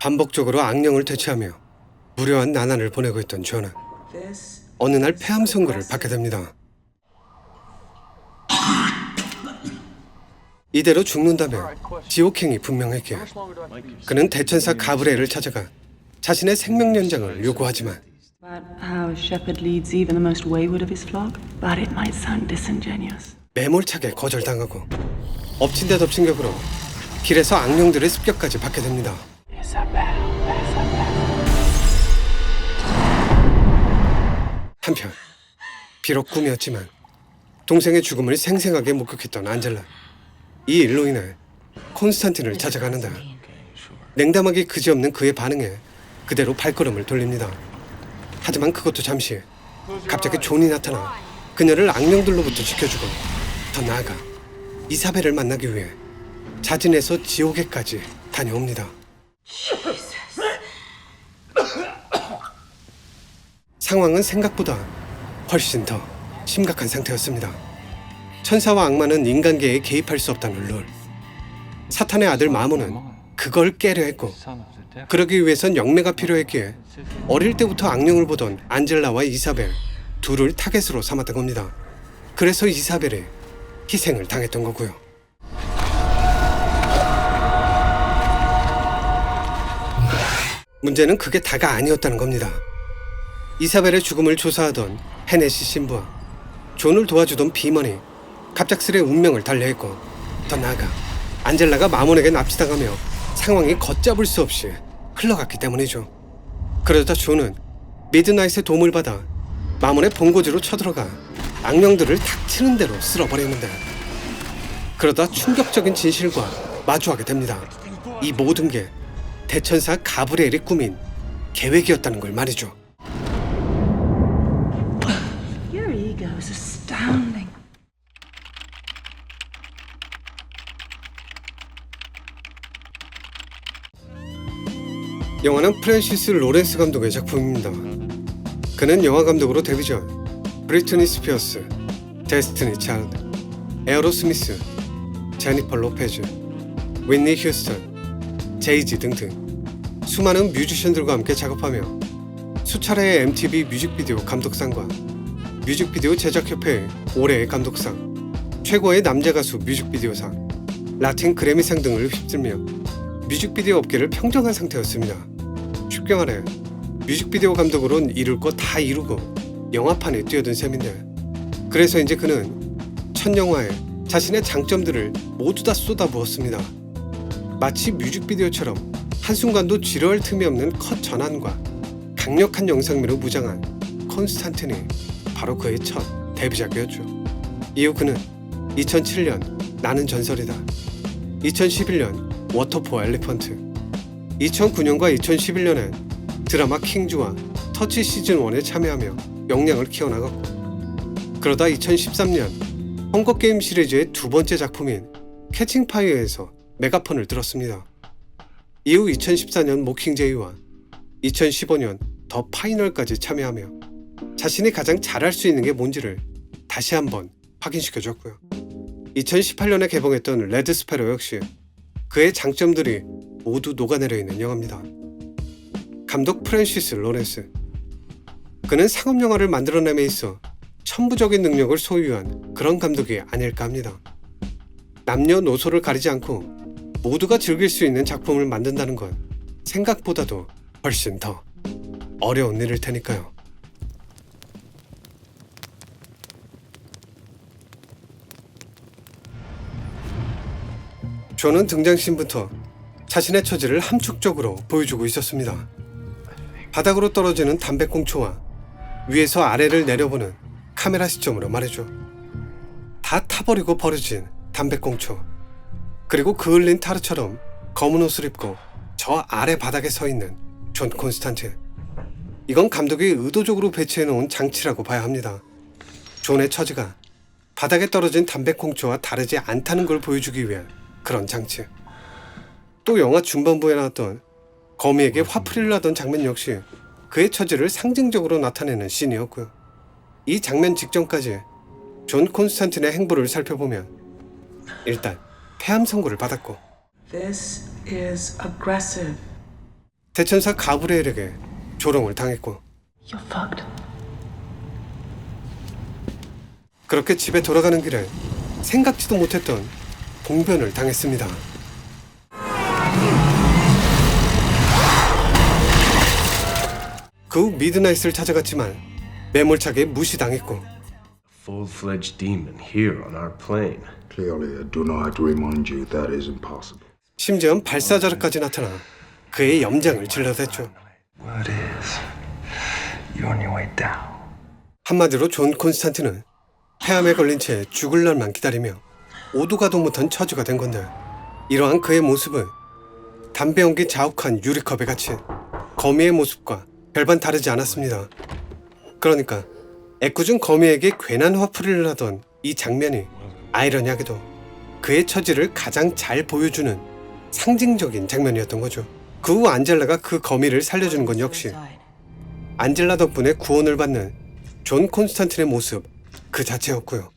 반복적으로 악령을 퇴치하며 무료한 나날을 보내고 있던 존은 어느 날 폐암 선고를 받게 됩니다. 이대로 죽는다면 지옥행이 분명했기에 그는 대천사 가브리엘을 찾아가 자신의 생명 연장을 요구하지만 About how a shepherd leads even the most wayward of his flock, but it might sound disingenuous. 매몰차게 거절당하고 엎친 데 덮친 격으로 길에서 악령들의 습격까지 받게 됩니다. 한편 비록 꿈이었지만 동생의 죽음을 생생하게 목격했던 안젤라, 이 일로 인해 콘스탄틴을 찾아가는데 냉담하기 그지없는 그의 반응에 그대로 발걸음을 돌립니다. 하지만 그것도 잠시, 갑자기 존이 나타나 그녀를 악령들로부터 지켜주고 더 나아가 이사벨을 만나기 위해 자진해서 지옥에까지 다녀옵니다. 상황은 생각보다 훨씬 더 심각한 상태였습니다. 천사와 악마는 인간계에 개입할 수 없다는 룰. 사탄의 아들 마모는 그걸 깨려 했고, 그러기 위해선 영매가 필요했기에 어릴 때부터 악령을 보던 안젤라와 이사벨 둘을 타겟으로 삼았던 겁니다. 그래서 이사벨이 희생을 당했던 거고요. 문제는 그게 다가 아니었다는 겁니다. 이사벨의 죽음을 조사하던 헤네시 신부와 존을 도와주던 비먼이 갑작스레 운명을 달리했고, 더 나아가 안젤라가 마몬에게 납치당하며 상황이 걷잡을 수 없이 흘러갔기 때문이죠. 그러다 존은 미드나잇의 도움을 받아 마몬의 본고지로 쳐들어가 악령들을 닥치는 대로 쓸어버리는데, 그러다 충격적인 진실과 마주하게 됩니다. 이 모든 게 대천사 가브리엘이 꾸민 계획이었다는 걸 말이죠. Your ego is astounding. 영화는 프랜시스 로렌스 감독의 작품입니다. 그는 영화 감독으로 데뷔 전 브리트니 스피어스, 데스티니 차일드, 에어로스미스, 제니퍼 로페즈, 윈니 휴스턴, 제이지 등등 수많은 뮤지션들과 함께 작업하며 수차례의 MTV 뮤직비디오 감독상과 뮤직비디오 제작협회의 올해의 감독상, 최고의 남자 가수 뮤직비디오상, 라틴 그래미상 등을 휩쓸며 뮤직비디오 업계를 평정한 상태였습니다. 쉽게 말해 뮤직비디오 감독으론 이룰 거 다 이루고 영화판에 뛰어든 셈인데, 그래서 이제 그는 첫 영화에 자신의 장점들을 모두 다 쏟아부었습니다. 마치 뮤직비디오처럼 한순간도 지루할 틈이 없는 컷 전환과 강력한 영상미로 무장한 콘스탄틴이 바로 그의 첫 데뷔작이었죠. 이후 그는 2007년 나는 전설이다, 2011년 워터포 엘리펀트, 2009년과 2011년엔 드라마 킹즈와 터치 시즌1에 참여하며 역량을 키워나갔고, 그러다 2013년 헝거게임 시리즈의 두 번째 작품인 캐칭 파이어에서 메가폰을 들었습니다. 이후 2014년 모킹제이와 2015년 더 파이널까지 참여하며 자신이 가장 잘할 수 있는 게 뭔지를 다시 한번 확인시켜줬고요. 2018년에 개봉했던 레드 스패로 역시 그의 장점들이 모두 녹아내려 있는 영화입니다. 감독 프랜시스 로렌스, 그는 상업영화를 만들어냄에 있어 천부적인 능력을 소유한 그런 감독이 아닐까 합니다. 남녀노소를 가리지 않고 모두가 즐길 수 있는 작품을 만든다는 건 생각보다도 훨씬 더 어려운 일일 테니까요. 존은 등장신부터 자신의 처지를 함축적으로 보여주고 있었습니다. 바닥으로 떨어지는 담배꽁초와 위에서 아래를 내려보는 카메라 시점으로 말이죠. 다 타버리고 버려진 담배꽁초, 그리고 그을린 타르처럼 검은 옷을 입고 저 아래 바닥에 서 있는 존 콘스탄틴. 이건 감독이 의도적으로 배치해놓은 장치라고 봐야 합니다. 존의 처지가 바닥에 떨어진 담배꽁초와 다르지 않다는 걸 보여주기 위한 그런 장치. 또 영화 중반부에 나왔던 거미에게 화풀이를 하던 장면 역시 그의 처지를 상징적으로 나타내는 씬이었고요. 이 장면 직전까지 존 콘스탄틴의 행보를 살펴보면 일단 폐암 선고를 받았고, This is aggressive. 대천사 가브리엘에게 조롱을 당했고 You're fucked. 그렇게 집에 돌아가는 길에 생각지도 못했던 봉변을 당했습니다. 그 후 미드나잇을 찾아갔지만 매몰차게 무시당했고 Full-fledged demon here on our plane. Clearly, I do not have to remind you that is impossible. 심지어 발사자르까지 나타나 그의 염장을 질러댔죠. Word is, you're on your way down. 한마디로 존 콘스탄틴은 폐암에 걸린 채 죽을 날만 기다리며 오도가도 못한 처지가 된 건데 이러한 그의 모습은 담배 연기 자욱한 유리컵에 갇힌 거미의 모습과 별반 다르지 않았습니다. 그러니까 애꿎은 거미에게 괜한 화풀이를 하던 이 장면이 아이러니하게도 그의 처지를 가장 잘 보여주는 상징적인 장면이었던 거죠. 그 후 안젤라가 그 거미를 살려주는 건 역시 안젤라 덕분에 구원을 받는 존 콘스탄틴의 모습 그 자체였고요.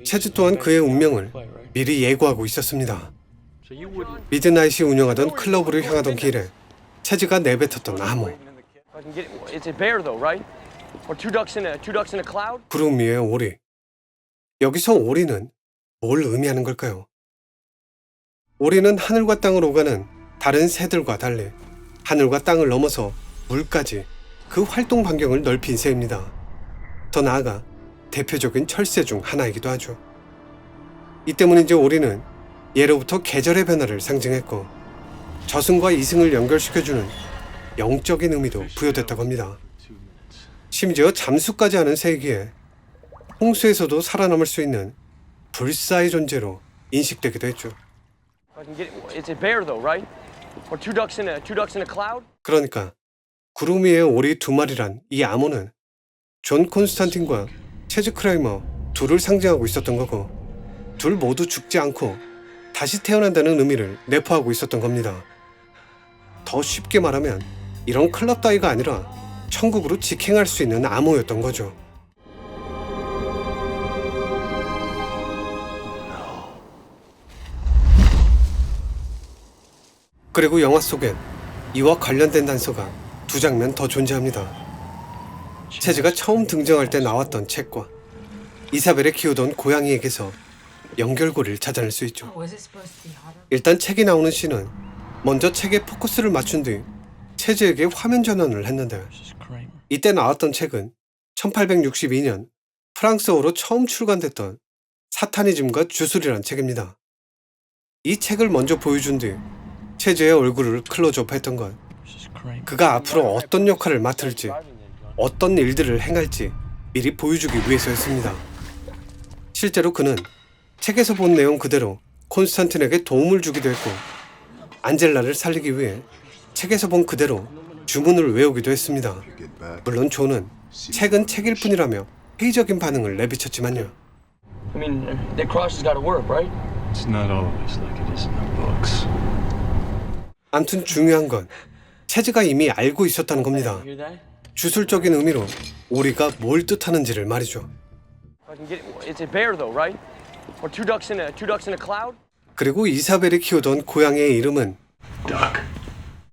체즈 또한 그의 운명을 미리 예고하고 있었습니다. 미드나잇이 운영하던 클럽으로 향하던 길에 체즈가 내뱉었던 암호. It's a bear though, right? Or two ducks in a cloud? 구름 위의 오리. 여기서 오리는 뭘 의미하는 걸까요? 오리는 하늘과 땅을 오가는 다른 새들과 달리 하늘과 땅을 넘어서 물까지 그 활동 반경을 넓힌 새입니다. 더 나아가 대표적인 철새 중 하나이기도 하죠. 이 때문인지 오리는 예로부터 계절의 변화를 상징했고 저승과 이승을 연결시켜주는 영적인 의미도 부여됐다고 합니다. 심지어 잠수까지 하는 새이기에 홍수에서도 살아남을 수 있는 불사의 존재로 인식되기도 했죠. It's a bear though, right? Or two ducks in a cloud? 그러니까 구름 위의 오리 두 마리란 이 암호는 존 콘스탄틴과 체즈 크라이머 둘을 상징하고 있었던 거고 둘 모두 죽지 않고 다시 태어난다는 의미를 내포하고 있었던 겁니다. 더 쉽게 말하면 이런 클럽 따위가 아니라 천국으로 직행할 수 있는 암호였던 거죠. 그리고 영화 속엔 이와 관련된 단서가 두 장면 더 존재합니다. 체즈가 처음 등장할 때 나왔던 책과 이사벨이 키우던 고양이에게서 연결고리를 찾아낼 수 있죠. 일단 책이 나오는 씬은 먼저 책에 포커스를 맞춘 뒤 체즈에게 화면 전환을 했는데 이때 나왔던 책은 1862년 프랑스어로 처음 출간됐던 사타니즘과 주술이란 책입니다. 이 책을 먼저 보여준 뒤 체즈의 얼굴을 클로즈업했던 건 그가 앞으로 어떤 역할을 맡을지 어떤 일들을 행할지 미리 보여주기 위해서였습니다. 실제로 그는 책에서 본 내용 그대로 콘스탄틴에게 도움을 주기도 했고 안젤라를 살리기 위해 책에서 본 그대로 주문을 외우기도 했습니다. 물론 존은 책은 책일 뿐이라며 회의적인 반응을 내비쳤지만요. I mean, that cross has got to work, right? It's not always like it is in the books. 암튼 중요한 건 체즈가 이미 알고 있었다는 겁니다. Hear that? 주술적인 의미로 오리가 뭘 뜻하는지를 말이죠. It's a bear though, right? Or two ducks in a cloud? 그리고 이사벨이 키우던 고양이의 이름은 Duck.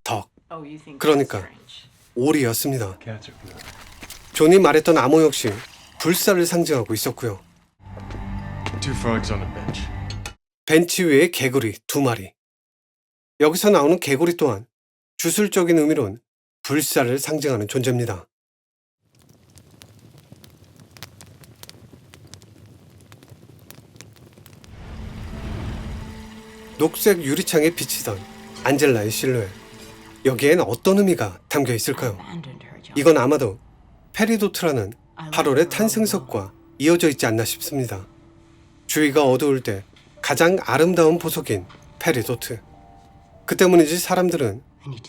덕, Oh, you think 그러니까 that's strange. 오리였습니다. Cats are good. 존이 말했던 암호 역시 불사를 상징하고 있었고요. Two frogs on a bench. 벤치 위에 개구리 두 마리. 여기서 나오는 개구리 또한 주술적인 의미론 불사를 상징하는 존재입니다. 녹색 유리창에 비치던 안젤라의 실루엣. 여기엔 어떤 의미가 담겨 있을까요? 이건 아마도 페리도트라는 8월의 탄생석과 이어져 있지 않나 싶습니다. 주위가 어두울 때 가장 아름다운 보석인 페리도트. 그 때문인지 사람들은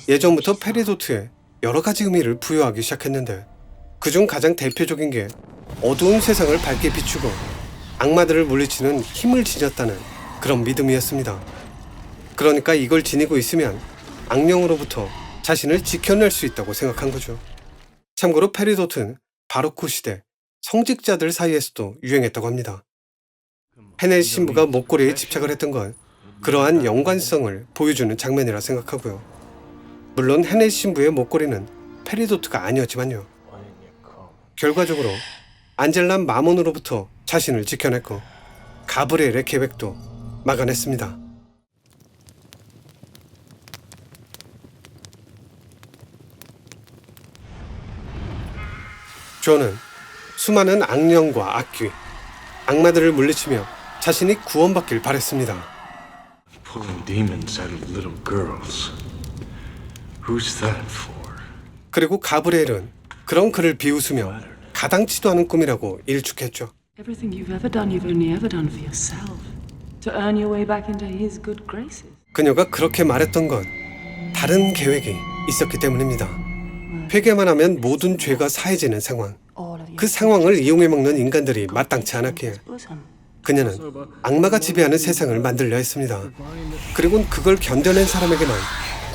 예전부터 페리도트에 여러 가지 의미를 부여하기 시작했는데 그중 가장 대표적인 게 어두운 세상을 밝게 비추고 악마들을 물리치는 힘을 지녔다는 그런 믿음이었습니다. 그러니까 이걸 지니고 있으면 악령으로부터 자신을 지켜낼 수 있다고 생각한 거죠. 참고로 페리도트는 바로크 시대 성직자들 사이에서도 유행했다고 합니다. 헤네시 신부가 목걸이에 집착을 했던 건 그러한 연관성을 보여주는 장면이라 생각하고요. 물론 헤네시 신부의 목걸이는 페리도트가 아니었지만요. 결과적으로 안젤란 마몬으로부터 자신을 지켜냈고 가브리엘의 계획도 막아냈습니다. 존은 수많은 악령과 악귀, 악마들을 물리치며 자신이 구원받길 바랬습니다. Pulling demons out of little girls. Who's that for? 그리고 가브리엘은 그런 그를 비웃으며 가당치도 않은 꿈이라고 일축했죠. Everything you've ever done, you've only ever done for yourself. To earn your way back into his good graces. 그녀가 그렇게 말했던 건 다른 계획이 있었기 때문입니다. 회개만 하면 모든 죄가 사해지는 상황. 그 상황을 이용해 먹는 인간들이 마땅치 않았기에 그녀는 악마가 지배하는 세상을 만들려 했습니다. 그리고는 그걸 견뎌낸 사람에게만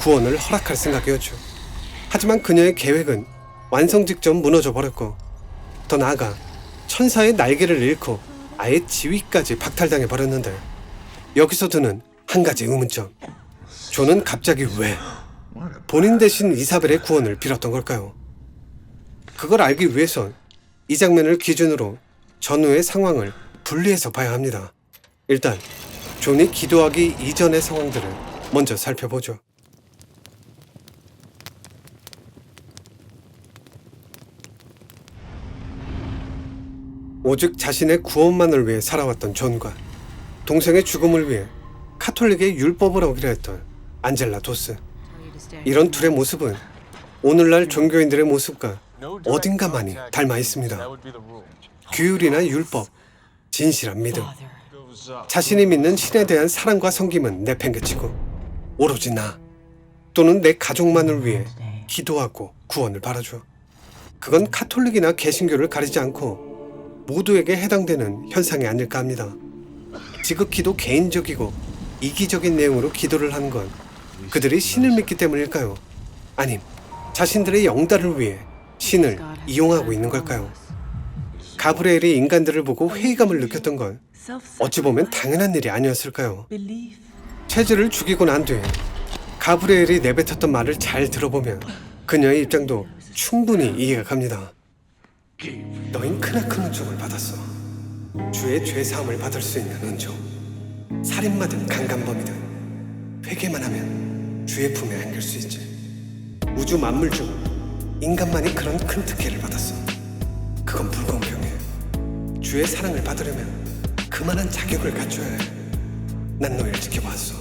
구원을 허락할 생각이었죠. 하지만 그녀의 계획은 완성 직전 무너져 버렸고 더 나아가 천사의 날개를 잃고 아예 지위까지 박탈당해 버렸는데 여기서 드는 한 가지 의문점. 존은 갑자기 왜 본인 대신 이사벨의 구원을 빌었던 걸까요? 그걸 알기 위해선 이 장면을 기준으로 전후의 상황을 분리해서 봐야 합니다. 일단 존이 기도하기 이전의 상황들을 먼저 살펴보죠. 오직 자신의 구원만을 위해 살아왔던 존과 동생의 죽음을 위해 카톨릭의 율법을 어기려 했던 안젤라 도스. 이런 둘의 모습은 오늘날 종교인들의 모습과 어딘가 많이 닮아 있습니다. 규율이나 율법, 진실한 믿음, 자신이 믿는 신에 대한 사랑과 섬김은 내팽개치고 오로지 나 또는 내 가족만을 위해 기도하고 구원을 바라죠. 그건 카톨릭이나 개신교를 가리지 않고 모두에게 해당되는 현상이 아닐까 합니다. 지극히도 개인적이고 이기적인 내용으로 기도를 하는 건 그들이 신을 믿기 때문일까요? 아님 자신들의 영달을 위해 신을 이용하고 있는 걸까요? 가브리엘이 인간들을 보고 회의감을 느꼈던 건 어찌 보면 당연한 일이 아니었을까요? 체즈를 죽이고 난 뒤에 가브리엘이 내뱉었던 말을 잘 들어보면 그녀의 입장도 충분히 이해가 갑니다. 너흰 크나큰 은총을 받았어. 주의 죄사함을 받을 수 있는 은총. 살인마든 강간범이든 회개만 하면 주의 품에 안길 수 있지. 우주 만물 중 인간만이 그런 큰 특혜를 받았어. 그건 불공평해. 주의 사랑을 받으려면 그만한 자격을 갖춰야 해. 난 너희를 지켜봤어.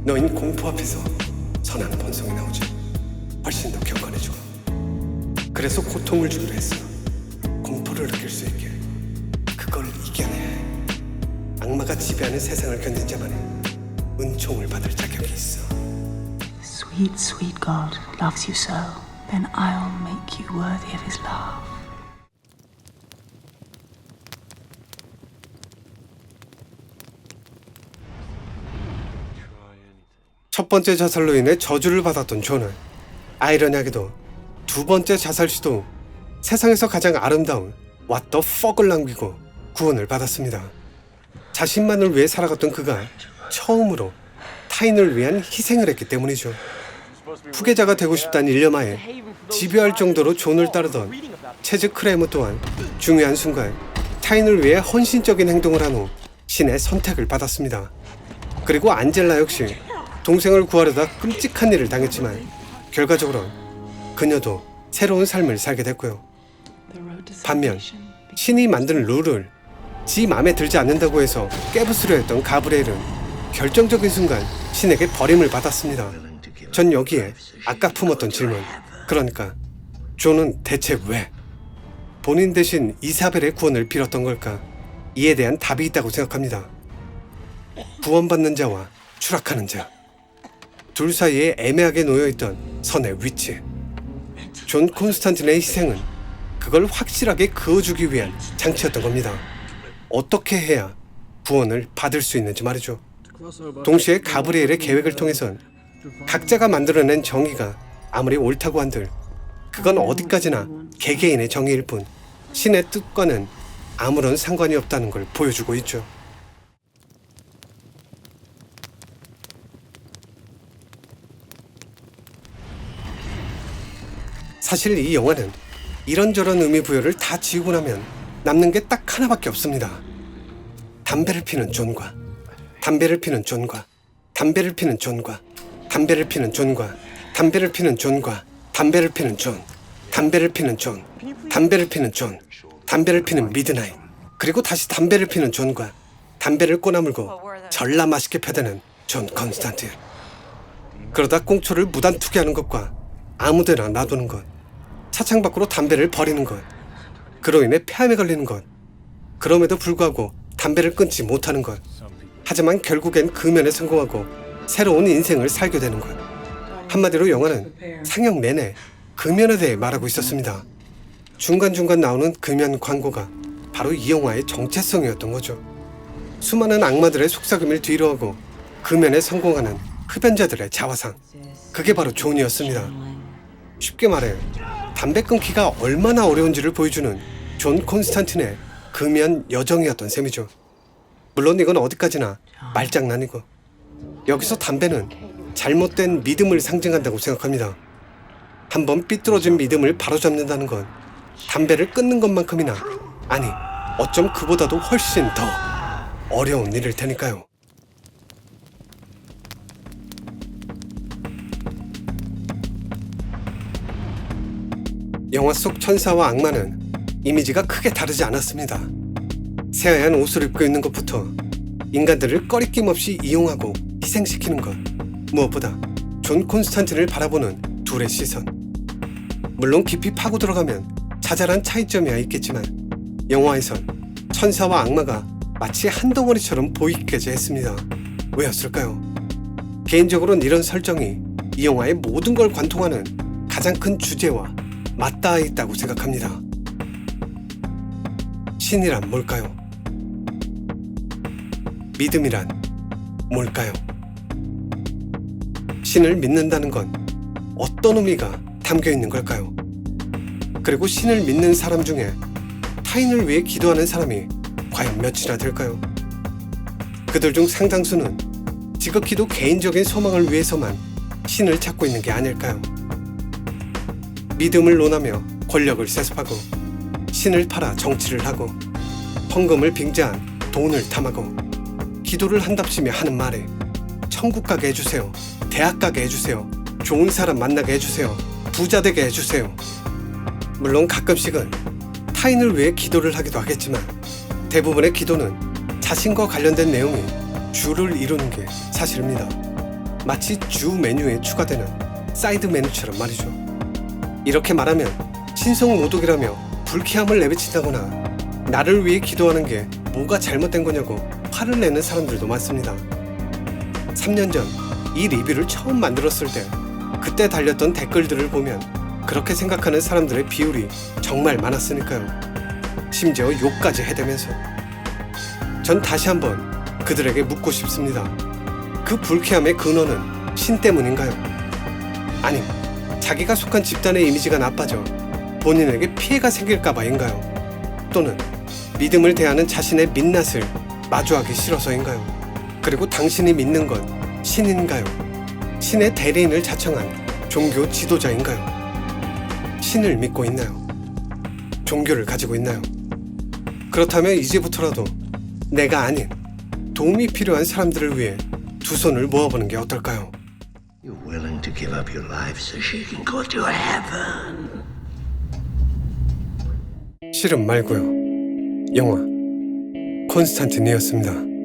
너흰 공포 앞에서 선한 본성이 나오지. 훨씬 더 경건해지고. 그래서 고통을 주기로 했어. 공포를 느낄 수 있게. 그걸 이겨내야 해. 악마가 지배하는 세상을 견딘 자만이 은총을 받을 자격이 있어. Sweet, sweet God loves you so. Then I'll make you worthy of his love. 첫 번째 자살로 인해 저주를 받았던 존은 아이러니하게도 두 번째 자살 시도 세상에서 가장 아름다운 What the fuck을 남기고 구원을 받았습니다. 자신만을 위해 살아갔던 그가 처음으로 타인을 위한 희생을 했기 때문이죠. 후계자가 되고 싶다는 일념하에 집요할 정도로 존을 따르던 체즈 크레머 또한 중요한 순간 타인을 위해 헌신적인 행동을 한 후 신의 선택을 받았습니다. 그리고 안젤라 역시 동생을 구하려다 끔찍한 일을 당했지만 결과적으로 그녀도 새로운 삶을 살게 됐고요. 반면 신이 만든 룰을 지 맘에 들지 않는다고 해서 깨부수려 했던 가브리엘은 결정적인 순간 신에게 버림을 받았습니다. 전 여기에 아까 품었던 질문, 그러니까 존은 대체 왜 본인 대신 이사벨의 구원을 빌었던 걸까? 이에 대한 답이 있다고 생각합니다. 구원받는 자와 추락하는 자, 둘 사이에 애매하게 놓여있던 선의 위치. 존 콘스탄틴의 희생은 그걸 확실하게 그어주기 위한 장치였던 겁니다. 어떻게 해야 구원을 받을 수 있는지 말이죠. 동시에 가브리엘의 계획을 통해선 각자가 만들어낸 정의가 아무리 옳다고 한들 그건 어디까지나 개개인의 정의일 뿐 신의 뜻과는 아무런 상관이 없다는 걸 보여주고 있죠. 사실 이 영화는 이런저런 의미 부여를 다 지우고 나면 남는 게 딱 하나밖에 없습니다. 담배를 피는 존과 담배를 피는 존과 담배를 피는 존과 담배를 피는 존과 담배를 피는 존과 담배를 피는 존 담배를 피는 존 담배를 피는 존 담배를 피는 미드나잇 그리고 다시 담배를 피는 존과 담배를 꼬나물고 전라 맛있게 펴대는 존 컨스탄틴. 그러다 꽁초를 무단 투기하는 것과 아무데나 놔두는 것, 차창 밖으로 담배를 버리는 것, 그로 인해 폐암에 걸리는 것, 그럼에도 불구하고 담배를 끊지 못하는 것, 하지만 결국엔 금연에 성공하고 새로운 인생을 살게 되는 것. 한마디로 영화는 상영 내내 금연에 대해 말하고 있었습니다. 중간중간 나오는 금연 광고가 바로 이 영화의 정체성이었던 거죠. 수많은 악마들의 속삭임을 뒤로하고 금연에 성공하는 흡연자들의 자화상, 그게 바로 존이었습니다. 쉽게 말해 담배 끊기가 얼마나 어려운지를 보여주는 존 콘스탄틴의 금연 여정이었던 셈이죠. 물론 이건 어디까지나 말장난이고 여기서 담배는 잘못된 믿음을 상징한다고 생각합니다. 한번 삐뚤어진 믿음을 바로잡는다는 건 담배를 끊는 것만큼이나, 아니 어쩜 그보다도 훨씬 더 어려운 일일 테니까요. 영화 속 천사와 악마는 이미지가 크게 다르지 않았습니다. 새하얀 옷을 입고 있는 것부터 인간들을 꺼리낌 없이 이용하고 희생시키는 것, 무엇보다 존 콘스탄틴을 바라보는 둘의 시선. 물론 깊이 파고 들어가면 자잘한 차이점이야 있겠지만 영화에선 천사와 악마가 마치 한 덩어리처럼 보이게까지 했습니다. 왜였을까요? 개인적으로는 이런 설정이 이 영화의 모든 걸 관통하는 가장 큰 주제와 맞닿아 있다고 생각합니다. 신이란 뭘까요? 믿음이란 뭘까요? 신을 믿는다는 건 어떤 의미가 담겨 있는 걸까요? 그리고 신을 믿는 사람 중에 타인을 위해 기도하는 사람이 과연 몇이나 될까요? 그들 중 상당수는 지극히도 개인적인 소망을 위해서만 신을 찾고 있는 게 아닐까요? 믿음을 논하며 권력을 세습하고 신을 팔아 정치를 하고 헌금을 빙자한 돈을 탐하고 기도를 한답시며 하는 말에 천국 가게 해주세요, 대학 가게 해주세요, 좋은 사람 만나게 해주세요, 부자 되게 해주세요. 물론 가끔씩은 타인을 위해 기도를 하기도 하겠지만 대부분의 기도는 자신과 관련된 내용이 주를 이루는 게 사실입니다. 마치 주 메뉴에 추가되는 사이드 메뉴처럼 말이죠. 이렇게 말하면 신성모독이라며 불쾌함을 내비친다거나 나를 위해 기도하는 게 뭐가 잘못된 거냐고 화를 내는 사람들도 많습니다. 3년 전 이 리뷰를 처음 만들었을 때 그때 달렸던 댓글들을 보면 그렇게 생각하는 사람들의 비율이 정말 많았으니까요. 심지어 욕까지 해대면서. 전 다시 한번 그들에게 묻고 싶습니다. 그 불쾌함의 근원은 신 때문인가요? 아님 자기가 속한 집단의 이미지가 나빠져 본인에게 피해가 생길까봐인가요? 또는 믿음을 대하는 자신의 민낯을 마주하기 싫어서인가요? 그리고 당신이 믿는 건 신인가요? 신의 대리인을 자청한 종교 지도자인가요? 신을 믿고 있나요? 종교를 가지고 있나요? 그렇다면 이제부터라도 내가 아닌 도움이 필요한 사람들을 위해 두 손을 모아보는 게 어떨까요? You're willing to give up your life so she can go to heaven. 실은 말고요. 영화 콘스탄틴이었습니다.